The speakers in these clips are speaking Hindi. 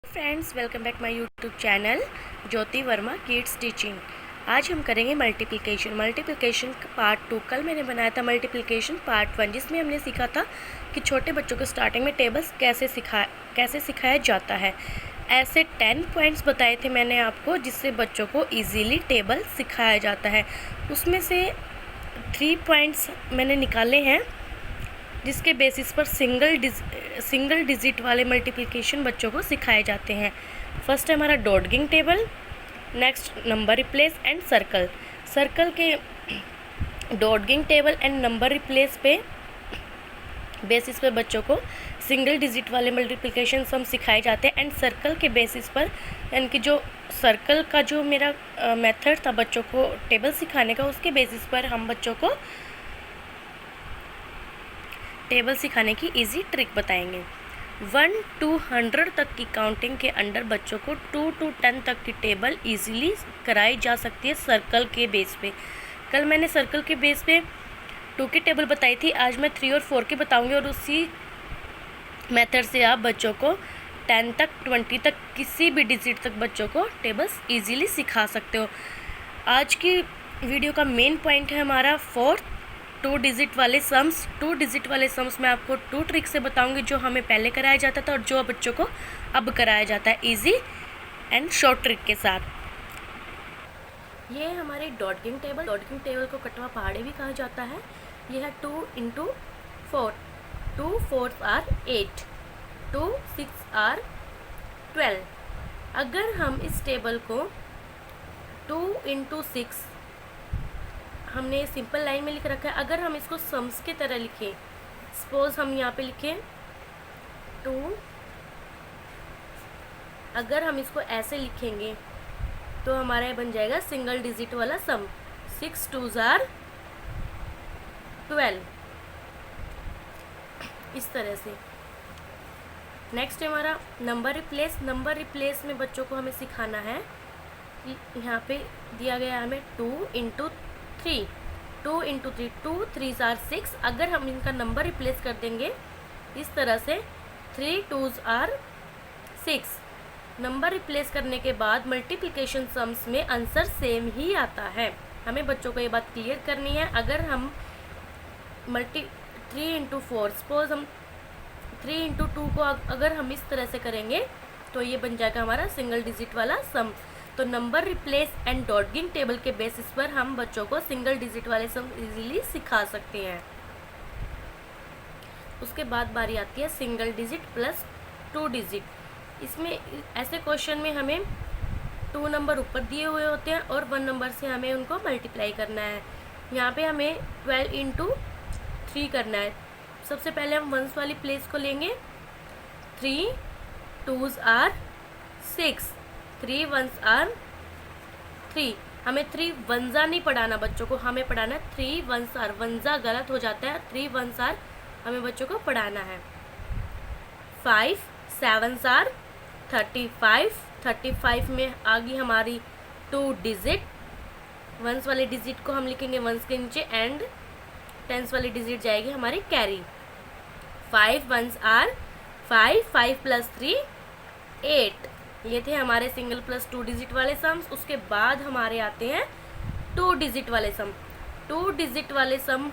Friends, welcome back my YouTube channel Jyoti Verma kids teaching. आज हम करेंगे मल्टीप्लिकेशन पार्ट 2। कल मैंने बनाया था मल्टीप्लिकेशन पार्ट 1, जिसमें हमने सीखा था कि छोटे बच्चों को स्टार्टिंग में टेबल्स कैसे सिखाया जाता है। ऐसे 10 पॉइंट्स बताए थे मैंने आपको, जिससे बच्चों को इजीली टेबल सिखाया जाता है। उसमें से 3 पॉइंट्स मैंने निकाले हैं जिसके बेसिस पर सिंगल डिजिट वाले मल्टीप्लिकेशन बच्चों को सिखाए जाते हैं। फर्स्ट है हमारा डॉटगिंग table, next number replace and circle के डॉटगिंग टेबल एंड नंबर रिप्लेस पे बेसिस पे बच्चों को सिंगल डिजिट वाले मल्टीप्लिकेशन सम सिखाए जाते हैं। एंड सर्कल के बेसिस पर, यानी कि जो सर्कल का जो मेरा मेथड था बच्चों को टेबल सिखाने का, उसके बेसिस पर हम बच्चों को टेबल सिखाने की इजी ट्रिक बताएंगे। 1 to 100 तक की काउंटिंग के अंडर बच्चों को 2 to 10 तक की टेबल इजीली कराई जा सकती है सर्कल के बेस पे। कल मैंने सर्कल के बेस पे 2 की टेबल बताई थी, आज मैं 3 और 4 की बताऊंगी, और उसी मेथड से आप बच्चों को 10 तक 20 तक किसी भी डिजिट तक बच्चों को टेबल्स इजीली सिखा सकते हो। आज की वीडियो का मेन पॉइंट है हमारा 4 2 डिजिट वाले सम्स। 2 डिजिट वाले सम्स मैं आपको 2 ट्रिक से बताऊंगी, जो हमें पहले कराया जाता था और जो बच्चों को अब कराया जाता है इजी एंड शॉर्ट ट्रिक के साथ। ये है हमारी डॉटगिंग टेबल को कटवा पहाड़ी भी कहा जाता है। ये है 2 into 4, 2 4 are 8, 2 6 are 12। अगर हम इस टेबल को 2 into 6 हमने सिंपल लाइन में लिख रखा है, अगर हम इसको सम्स की तरह लिखें, सपोज हम यहाँ पे लिखें 2, अगर हम इसको ऐसे लिखेंगे तो हमारा ये बन जाएगा सिंगल डिजिट वाला सम। 6 2s are 12, इस तरह से। नेक्स्ट है हमारा नंबर रिप्लेस में बच्चों को हमें सिखाना है कि यहाँ पे दिया गया है हमें 2 into 3, 2 into 3, 2 3s are 6। अगर हम इनका नंबर रिप्लेस कर देंगे इस तरह से, 3 2s are 6। नंबर रिप्लेस करने के बाद मल्टीप्लिकेशन सम्स में आंसर सेम ही आता है। हमें बच्चों को ये बात क्लियर करनी है। अगर हम 3 into 4, सपोज हम 3 into 2 को अगर हम इस तरह से करेंगे तो ये बन जाएगा हमारा सिंगल डिजिट वाला सम। तो नंबर रिप्लेस एंड डॉटगिंग टेबल के बेसिस पर हम बच्चों को सिंगल डिजिट वाले सम इजीली सिखा सकते हैं। उसके बाद बारी आती है सिंगल डिजिट प्लस 2 डिजिट। इसमें ऐसे क्वेश्चन में हमें 2 नंबर ऊपर दिए हुए होते हैं और 1 नंबर से हमें उनको मल्टीप्लाई करना है। यहाँ पे हमें 12 into 3 करना है। सबसे पहले हम वंस वाली प्लेस को लेंगे। 3 2s are 6, 3 1s are 3। हमें 3 वंजा नहीं पढ़ाना बच्चों को, हमें पढ़ाना है 3 1s are। वंजा गलत हो जाता है, 3 1s are हमें बच्चों को पढ़ाना है। 5 7s are 35 में आ गई हमारी 2 डिजिट। वंस वाले डिजिट को हम लिखेंगे वंस के नीचे, एंड टेंस वाली डिजिट जाएगी हमारी कैरी। 5 1s are 5, 5 + 3 8। ये थे हमारे सिंगल प्लस 2 डिजिट वाले सम्स। उसके बाद हमारे आते हैं 2 डिजिट वाले सम। 2 डिजिट वाले सम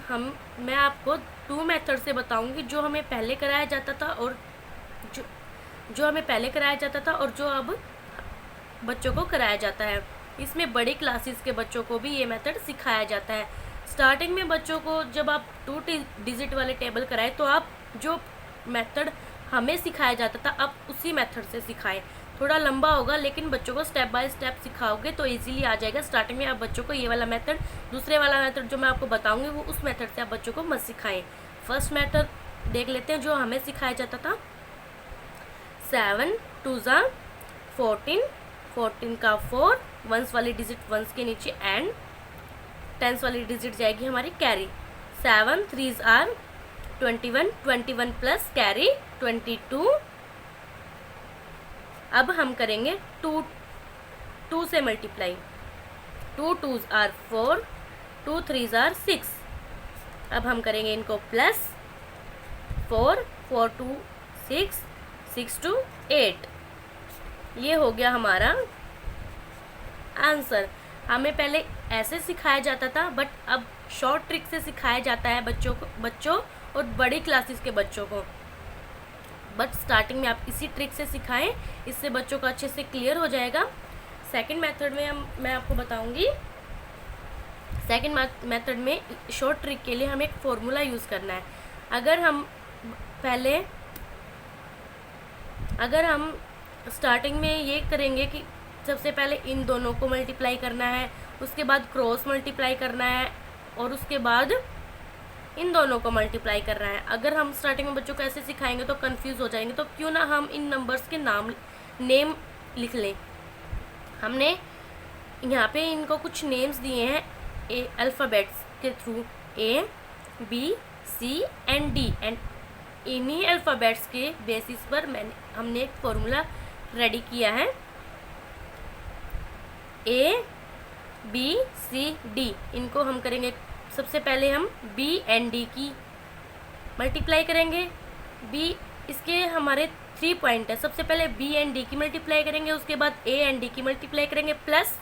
मैं आपको 2 मेथड से बताऊंगी, जो हमें पहले कराया जाता था और जो अब बच्चों को कराया जाता है। इसमें बड़ी क्लासेस के बच्चों को भी ये मेथड सिखाया जाता है। स्टार्टिंग में बच्चों को जब आप 2 डिजिट वाले टेबल कराए तो आप जो मेथड हमें सिखाया जाता था आप उसी मेथड से सिखाएं। थोड़ा लंबा होगा, लेकिन बच्चों को स्टेप बाय स्टेप सिखाओगे तो इजीली आ जाएगा। स्टार्टिंग में आप बच्चों को ये वाला मेथड, दूसरे वाला मेथड जो मैं आपको बताऊंगी वो उस मेथड से आप बच्चों को मत सिखाएं। फर्स्ट मेथड देख लेते हैं जो हमें सिखाया जाता था। 7 2s are 14, 14 का 4, वंस वाली डिजिट वंस के नीचे, एंड टेंस वाली डिजिट जाएगी हमारी carry. 7 3s are 21, 21 plus carry 22। अब हम करेंगे 2 से multiply. 2 2s are 4, 2 3s are 6। अब हम करेंगे इनको प्लस 4 4 2 6, 6 2 8। ये हो गया हमारा आंसर। हमें पहले ऐसे सिखाया जाता था, बट अब शॉर्ट ट्रिक से सिखाया जाता है बच्चों और बड़ी क्लासेस के बच्चों को। बट स्टार्टिंग में आप इसी ट्रिक से सिखाएं, इससे बच्चों को अच्छे से क्लियर हो जाएगा। सेकंड मेथड में मैं आपको बताऊंगी। सेकंड मेथड में शॉर्ट ट्रिक के लिए हमें एक फॉर्मूला यूज़ करना है। अगर हम स्टार्टिंग में ये करेंगे कि सबसे पहले इन दोनों को मल्टीप्लाई करना है, उसके बाद क्रॉस मल्टीप्लाई करना है, और उसके बाद इन दोनों को मल्टीप्लाई करना है। अगर हम स्टार्टिंग में बच्चों को ऐसे सिखाएंगे तो कंफ्यूज हो जाएंगे। तो क्यों ना हम इन नंबर्स के नेम लिख लें। हमने यहाँ पे इनको कुछ नेम्स दिए हैं अल्फ़ाबेट्स के through, A, B, C and D, and इन्हीं अल्फ़ाबेट्स के बेसिस पर हमने एक फॉर्मूला रेडी किया है। A, B, C, D, इनको हम करेंगे। सबसे पहले हम B एंड D की मल्टीप्लाई करेंगे। B इसके हमारे 3 पॉइंट है। सबसे पहले B एंड D की मल्टीप्लाई करेंगे, उसके बाद A एंड D की मल्टीप्लाई करेंगे, प्लस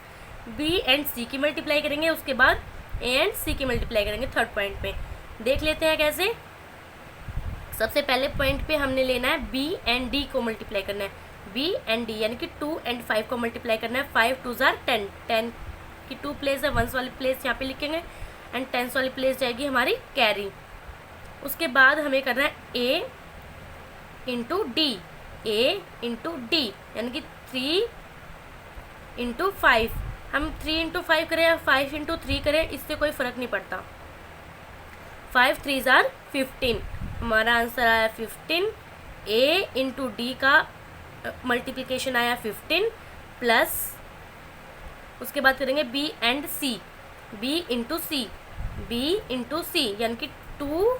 B एंड C की मल्टीप्लाई करेंगे, उसके बाद A एंड C की मल्टीप्लाई करेंगे थर्ड पॉइंट पे। देख लेते हैं कैसे। सबसे पहले पॉइंट पे हमने लेना है B एंड D को मल्टीप्लाई करना है। B एंड D यानी कि 2 एंड 5 को मल्टीप्लाई करना है। 5 2 ज़ार 10, 10 की 2 प्लेस है, 1 वाली प्लेस यहाँ पे लिखेंगे, एंड 10 वाली प्लेस जाएगी हमारी कैरी। उसके बाद हमें करना है A into D, A into D यानी कि 3 इंटू 5। हम 3 इंटू 5 करें या 5 इंटू 3 करें, इससे कोई फ़र्क नहीं पड़ता। 5 3 ज़ार 15, हमारा आंसर आया 15। A इंटू डी का मल्टीप्लिकेशन आया 15, प्लस उसके बाद करेंगे B and C, B into C, B into C यानी कि 2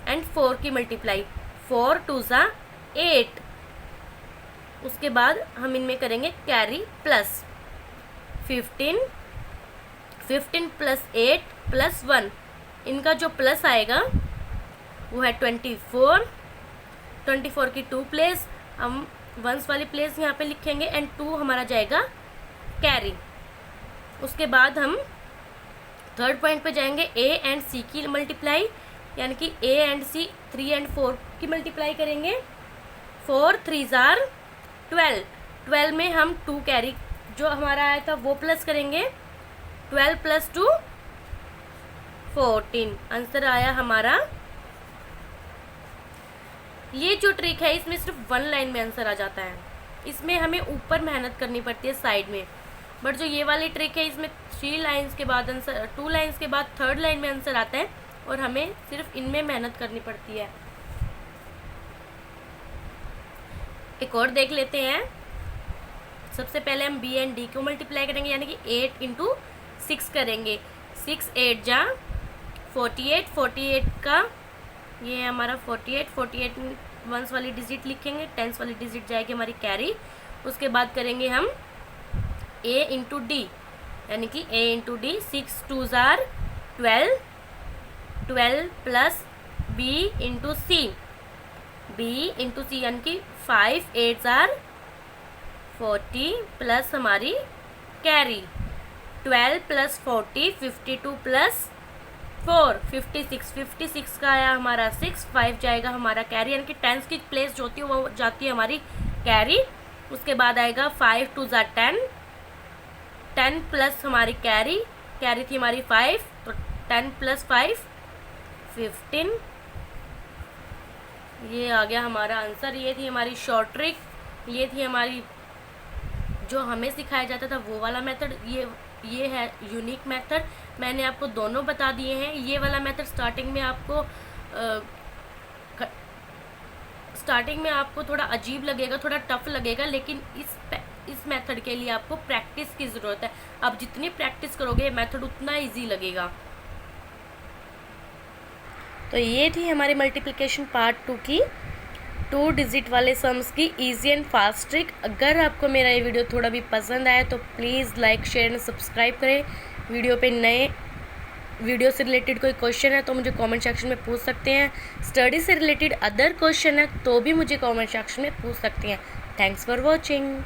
एंड 4 की मल्टीप्लाई, 4 2 ज़ा 8। उसके बाद हम इनमें करेंगे कैरी, प्लस 15 प्लस 8 प्लस 1, इनका जो प्लस आएगा वो है 24। 24 की 2 प्लेस, हम 1 वाली प्लेस यहाँ पे लिखेंगे, एंड 2 हमारा जाएगा कैरी। उसके बाद हम थर्ड पॉइंट पे जाएंगे। A एंड C की मल्टीप्लाई यानी कि A एंड C 3 एंड 4 की मल्टीप्लाई करेंगे। 4 3 ज़ार 12, 12 में हम 2 कैरी जो हमारा आया था वो प्लस करेंगे। 12 प्लस 2 14, आंसर आया हमारा। ये जो ट्रिक है इसमें सिर्फ 1 लाइन में आंसर आ जाता है, इसमें हमें ऊपर मेहनत करनी पड़ती है साइड में। बट जो ये वाली ट्रिक है इसमें 3 लाइन्स के बाद आंसर, 2 लाइन्स के बाद थर्ड लाइन में आंसर आता है, और हमें सिर्फ इनमें मेहनत करनी पड़ती है। एक और देख लेते हैं। सबसे पहले हम B एंड D को मल्टीप्लाई करेंगे यानी कि 8 इंटू 6 करेंगे। 6 8 जा 48, 48 का ये हमारा 48 में 1 वाली डिजिट लिखेंगे, 10 वाली डिजिट जाएगी हमारी कैरी। उसके बाद करेंगे हम A इंटू डी यानी कि A इंटू डी, 6 2 ज़ार 12, 12 plus B into C, B into C यानी कि 5 8 ज़ार 40 प्लस हमारी कैरी। 12 प्लस 40 52 प्लस 4 56 का आया हमारा 6, 5 जाएगा हमारा कैरी यानी कि 10 की प्लेस जो होती है वो जाती है हमारी कैरी। उसके बाद आएगा 5 2 ज़ार 10, 10 प्लस हमारी कैरी थी हमारी 5, तो 10 प्लस 5 15, ये आ गया हमारा आंसर। ये थी हमारी शॉर्ट ट्रिक, ये थी हमारी जो हमें सिखाया जाता था वो वाला मेथड। ये है यूनिक मेथड, मैंने आपको दोनों बता दिए हैं। ये वाला मेथड स्टार्टिंग में आपको थोड़ा अजीब लगेगा, थोड़ा टफ लगेगा, लेकिन इस मेथड के लिए आपको प्रैक्टिस की ज़रूरत है। आप जितनी प्रैक्टिस करोगे मेथड उतना इजी लगेगा। तो ये थी हमारी मल्टीप्लिकेशन पार्ट 2 की 2 डिजिट वाले सम्स की इजी एंड फास्ट ट्रिक। अगर आपको मेरा ये वीडियो थोड़ा भी पसंद आया तो please like share and subscribe करें। वीडियो से रिलेटेड कोई क्वेश्चन है तो मुझे कमेंट सेक्शन में पूछ सकते हैं। स्टडी से रिलेटेड अदर क्वेश्चन है तो भी मुझे कमेंट सेक्शन में पूछ सकते हैं। Thanks for watching.